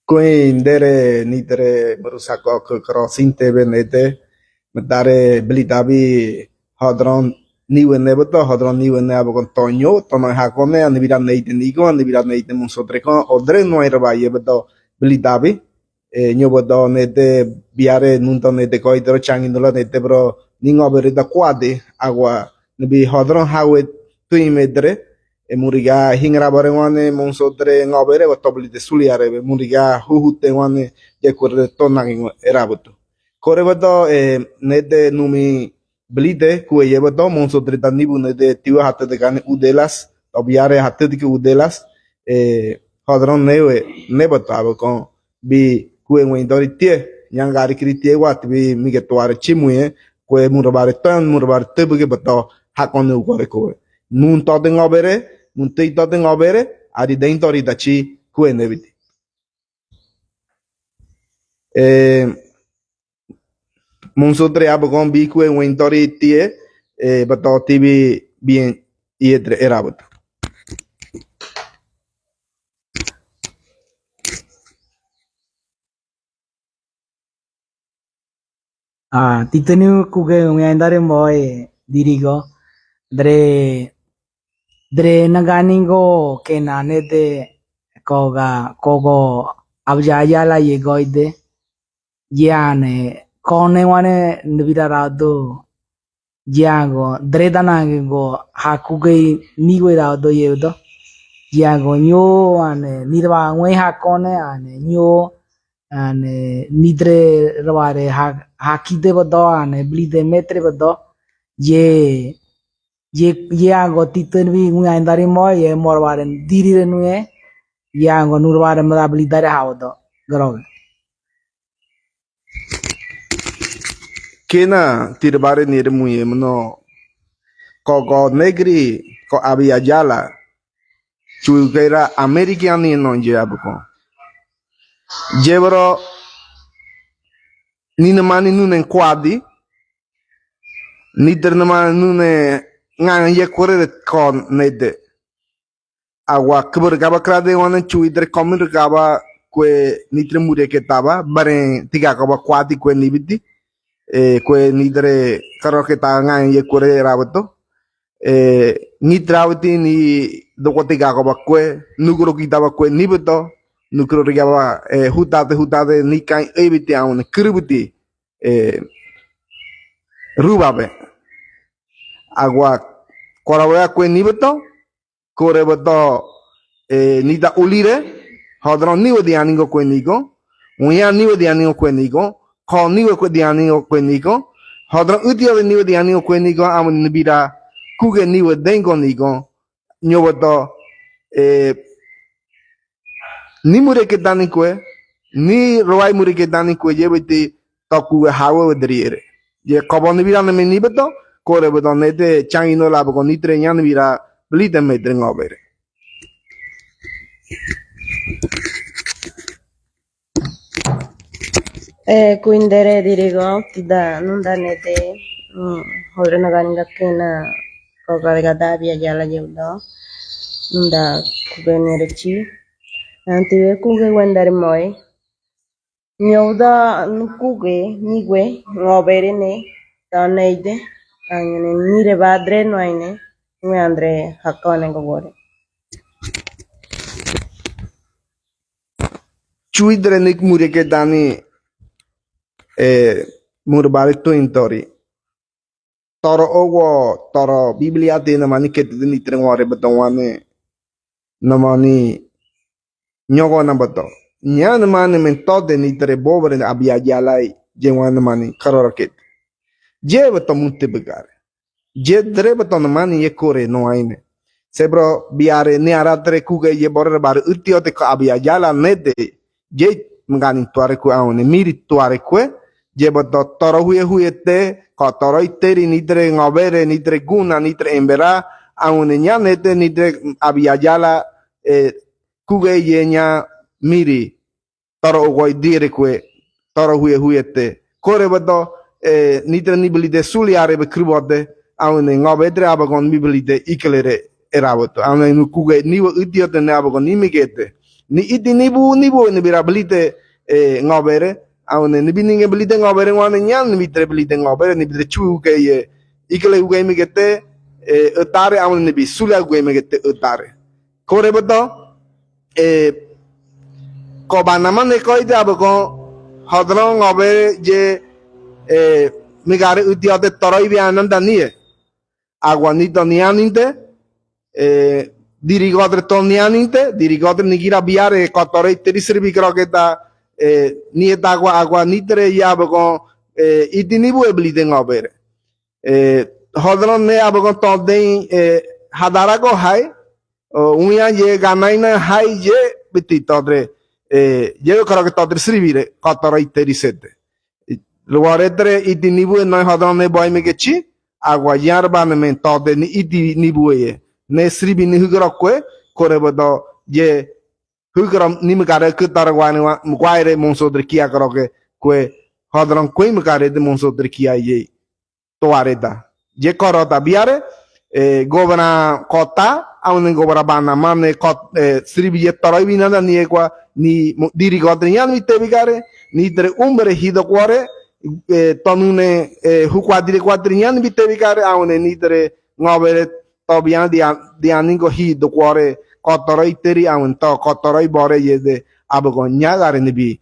Coindere nitere merusako ke crossing tebe nete metare belitabi hadron niwene beto hadron niwene abon tonyo tono hakone anibira neite nigo anibira neite monsotreko odre no era baye beto belitabi nyo beto nete biare nunto nete koidro changindola nete bro ningo berita kwade agua nebi hadron hawe tuimedre muriga hingra bare wane monsotre ngobere wa tobli de suliare be muriga huhute wane je kurde tonang erabuto kore bato nede numi blide ku ye bato monsotre tanibu nede tiwa hatte de gane udelas obiare hatte de udelas hadron newe ne bato kon bi ku en wendori tie nyangari kritie wat bi migetuare chimuye ku murabare tan murabare tebuge bato hakon ne ukore ko nun to de ngobere muntei tote ngobere ari dentro daci kueneviti monsotre abgon bi kuen wentori tie bato tibi bien iedre erabot titani kuge umyandare moy dirigo dre naganingo kenane de kogo abjaya la yegoide yane kone wane nbira rado yago dre danango hakuge niwe rado yedo yago nyo ane nirwa ngwe hakone ane nyo ane nidre raware hakide bodo ane blide metre bodo ye ago titan bi ngwe andari mo ye morwaren dirire nuye ye ago nurware mada blidare hawdo grog kena tirbare nire muye mno kogo negri ko abia jala chuigera americani non je abko jebro nina mani nunen kwadi niter nama nune ngan ye kore kon nede agua kebur gaba krade wana chuidre komir gaba kwe nitre mure ke taba bare tiga gaba kwadi kwe nibiti kwe nitre karo ke ta ngan ye kore rabato nitrawti ni doko tiga gaba kwe nugro kitaba kwe nibito nugro gaba hutate ni kan ebiti aun kributi rubabe agua koraboya kwe nibito kore boto nida ulire hodron niwe dianingo kwenigo unya niwe dianingo kwenigo ko niwe kwe dianingo kwenigo hodron utio niwe dianingo kwenigo amun nibira kuge niwe dengo nigo nyoboto ni mure ke dani kwe ni roai mure ke dani kwe jebiti toku hawe driere je kobo nibira ne nibeto kore boto nete changino labo con nitre nyan nibira blite medre ngobere Quindere dirigo da non danete hodre naganinga kena koga vega dabia jala jeudo nunda kubenere chi anti we kuge wendare moy nyauda nukuge nigwe ngobere ne taneide anyene nire badre no aine we andre hakone gobore chuidre nik mure ke dani murbare to intori toro ogo toro biblia de na mani ke de nitre ngore betongwane na mani nyogo na beto nyan mani men to de nitre bobre abia jalai jewan mani karoroket je beto mutte begare je dre beto na mani ye kore no aine sebro biare ne aratre kuge ye borre bar utio te ka abia jala nede je mgani tuare ku aune miri tuare ku je boto toro huye te ko toro iteri nitre ngobere nitre guna nitre embera aune nya nete nitre abia jala kuge ye nya miri toro goi dire ku toro huye te kore boto nitre nibili de suliare be kribode aune ngobedre abagon nibili de ikelere eraboto aune kuge niwa utio te ne abagon nimigete ni iti nibu ni bira belite ngobere awne ni bininge belite ngobere ngwane nyan ni bitre belite ngobere ni bitre chu ke ye ikle uge mi gete utare awne ni bi sula uge mi gete utare kore boto ko banama ne ko ite abko hodron ngobere je migare utiote toroi bianan danie aguanito nianinte dirigotre tonianinte dirigotre nigira biare kotorei terisribi kroketa nieta agua nitre yabgo itinibu eblite ngobere hodron ne abgo todei hadarago hai unya ye ganaina hai ye bititodre ye krok todre sribire kotorei terisete luaretre itinibu no hodron ne boy megechi agua yarba ne tode ni itinibu ye ne sribi ni hugrakwe kore bodo ye hugram ni mkare kutarwani wa mkwaire monsodre kia kroke kwe hodron kwe mkare de monsodre kia ye toareta ye korota biare gobra kota aune gobra bana mane kot sribi ye toroi binanda ni ekwa ni diri godrian mi tebigare ni tre umbre hido kware tonune hukwadire kwadrian mi tebigare aune ni tre ngobere tobian dianingo hido kware kotoroi teri aun to kotoroi bore yede abugo nyagare ni bi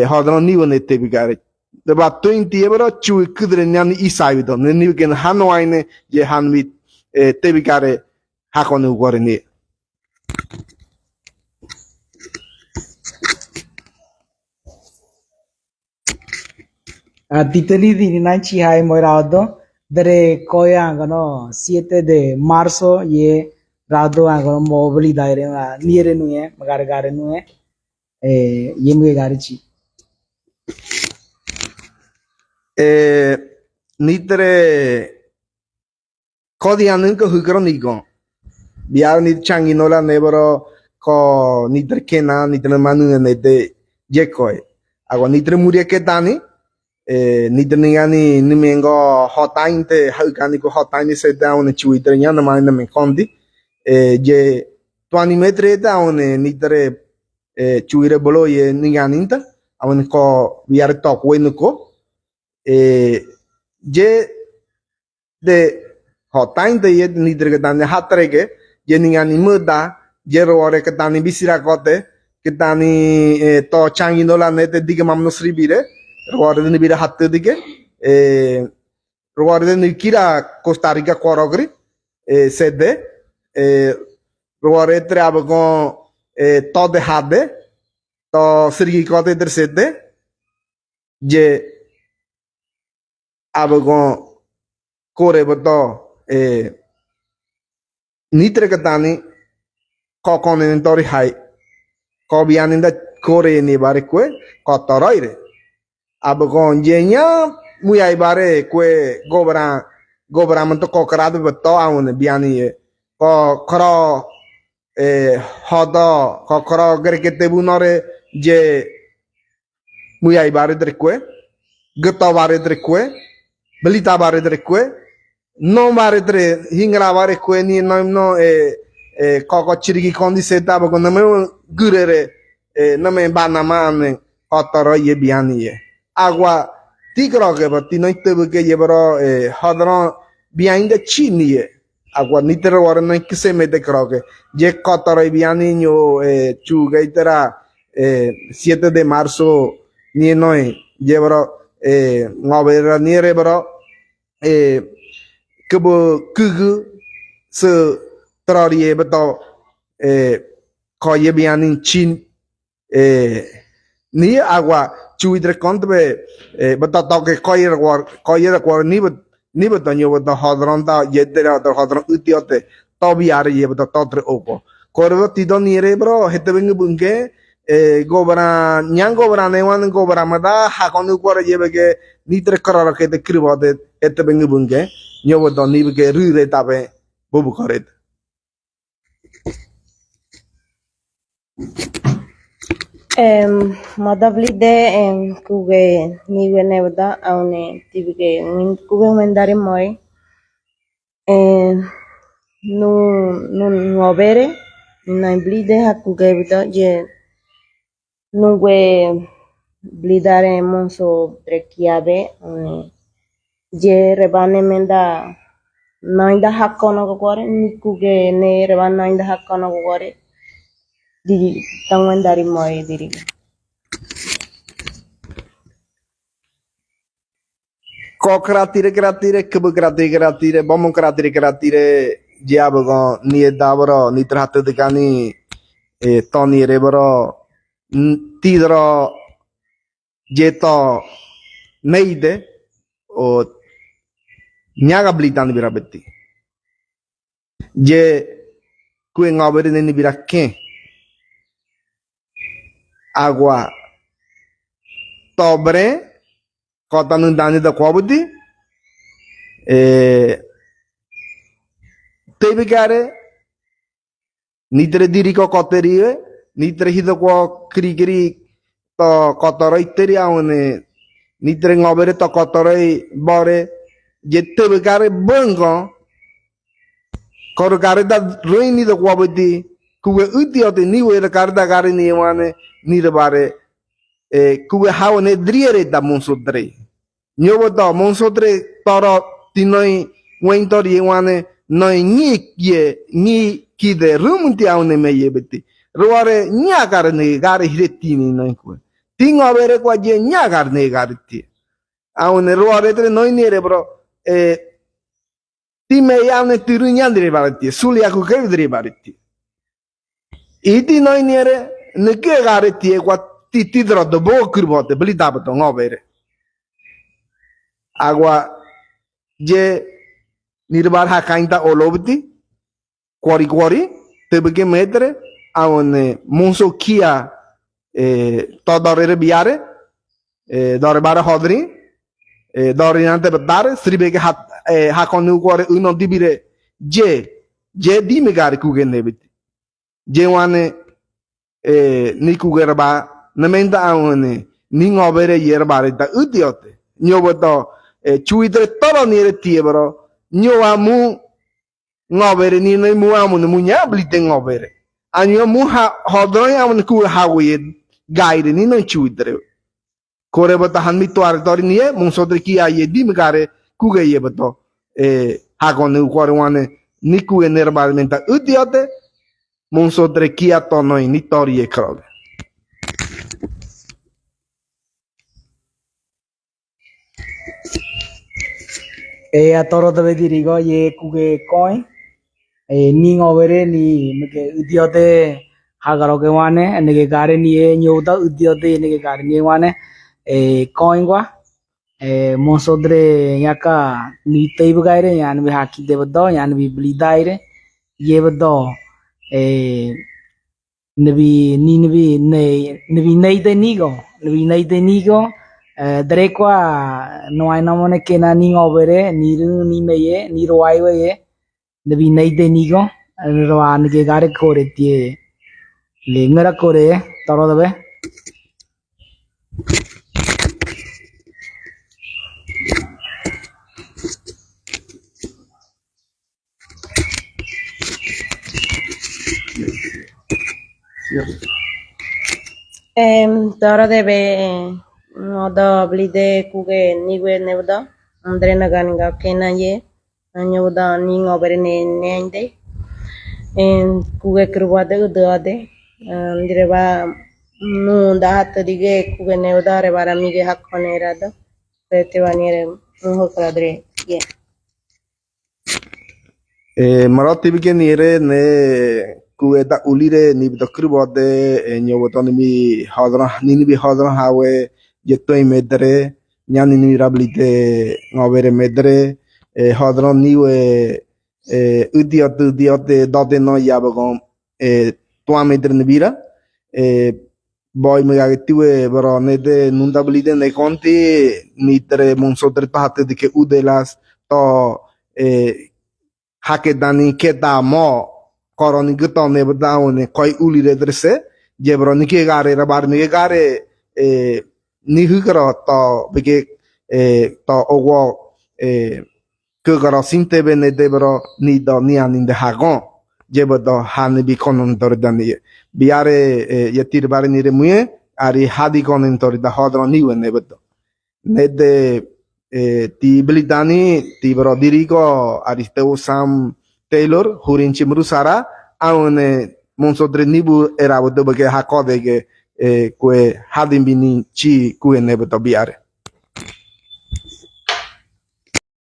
hodron ni wone tebigare de ba 20 ebro chu kudre nyani isaido ni gen hanwaine ye hanwit tebigare hakonu gore ni Titoli di nanchi hai moirado dere koya gano 7 de marzo ye rado gano mobili daire niere nuye magare gare nuye yemge gare chi nitre kodianin ko hukro nigo biar ni changinola nebro ko nitre kena nitre manu ne de jekoy agwa nitre murie ketani nitre ningani nimengo hotainte haukani ko hotaini se down chuitre nyana mana men kondi je 20 metre down nitre chuire bolo ye ninganinta awon ko biar tok wenuko je de hotain de ye nitre ketani hatrege je ningani muda je roore ketani bisira kote ketani to changinola nete dige mamno sribire roore de nibira hatte dige roore de nikira Costa Rica korogri sede roore trabago to de hade to srigi kote der sede je abago kore boto nitre katani ko konentori hai ko bianinda kore ni bare kwe ko toroire abago jenya muyai bare kwe gobra manto ko krado boto aune biani ko kro hodo ko kro gerkete bunore je muyai bare der kwe gto bare der kwe belita bare der kwe no bare der hingra bare kwe ni no koko chirigi kondi seta bako name gurere name banamane kotoro ye biani ye agua tigro ke bati no tebuke ye bro hodron biainde chini ye agua nitero wara no kise mete kroke je kotoro biani nyo chu gaitera 7 de marzo ni noi ye bro ngobera ni re bro kubu kugu se trorie beto koye bianin chin ni agua chuidre kontbe beto toke koye war ni beto nyo beto hodron ta yedera to hodron utiote tobi are ye beto totre opo korbo tido ni re bro hete bengu bunge gobra nyang gobra newan gobra mada hakonu kwara yebege nitre korara ke de kribode hete bengu bunge nyo beto ni bege rure tabe bobu koret Madablide kuge niwe nevda aune tibike kuge mendare moi nu ngobere na blide hakuge bda je Nungue blidare monso trekiabe je rebane menda nainda hakkono ko kore nikuge ne reban nainda hakkono ko kore diri tangwan dari moy diri Ko kratire kebe kratire bomong kratire jiabago ni edabro ni tratte de cani toni rebro tidro jeto neide o nyaga blitan birabetti je kue ngobere ni birakke agua tobre kota nundani da kwabudi tebigare nitre diri ko koteriwe nitre hido ko krigiri to kotoroi teri awne nitre ngobere to kotoroi bore je tebigare bongo korgare da roini da kwabudi kuwe udiote niwe da karda gare ni wane ni da bare kuwe hawane driere da monsodre nyobo da monsodre toro tinoi wentori wane noi ni kide rumunti awne meye beti ruare nyagare ne gare hiretini noi ku tingo bere kwa je nyagar ne garti awne ruare tre noi nere bro time yawne tiru nyandre barti suli aku kedre barti iti noi nere ne ke garti kwa ti dro do bo kurbote bli dabato ngobere agua je nirbar hakainta olobti kwari tebeke metre awne monso kia todore biare dore bare hodri dore nante bedare sribeke hakonu kware uno dibire je di megare kugen nebiti je wane ni kugera ba namenda awne ni ngobere yerbare da udiote nyoboto chuitre toro nire tiebro nyoamu ngobere ni no mu amu mu nya blite ngobere anyo mu hodro amu ku hawe gaire ni no chuitre kore bata han mitwar tori ni mu sodre ki aye di megare ku ge ye bato hagon nu kore wane ni ku enerbalmenta udiote mu sodre ki atono ni tori e krog a toro de dirigo ye kuge coin ni ngobere ni meke udiote hagaro ke wane nege gare ni nyoda udiote nege gare ni wane coin gwa monsodre yaka ni teibu gaire yan bi haki de bodo yan bi bli daire ye bodo nebi nei de nigo drekwa no hay namone que na ni ngobere ni ru ni meye ni roai we nebi nei de nigo roan ke gare kore tie le ngara kore toro debe toro debe no blide kuge niwe nevda andre naganiga kena ye anyoda ni ngobere ne nende kuge krwade udade direba nu dahat dige kuge nevda re baramige hakkone rada petewaniere muhokradre ye maroti bige nire ne kueta ulire ni bidokrbode nyobotoni mi hadra ni bi hadra hawe jetoi medre nyani ni rablite ngobere medre hadra niwe udiote dode no yabagon tua medre nibira boy megagetiwe bro nede nunda blide ne conti nitre monsotre tahate de ke udelas to hake dani keta mo koroni gito ne badaone koi uli redrese jebro ni ke gare rabar ni gare ni hugro to bege to owo ke garo sinte bene debro ni do ni anin de hagon jebodo han bi konon dordani biare yetir bare ni remuye ari hadi konentori da hodron niwe nebeto. Nede ti belitani ti bro dirigo Aristeo Sam Taylor hurin chimru sara aune monsodre nibu era bodo bage hakode ke kue hadin bini chi kue nebeto biare.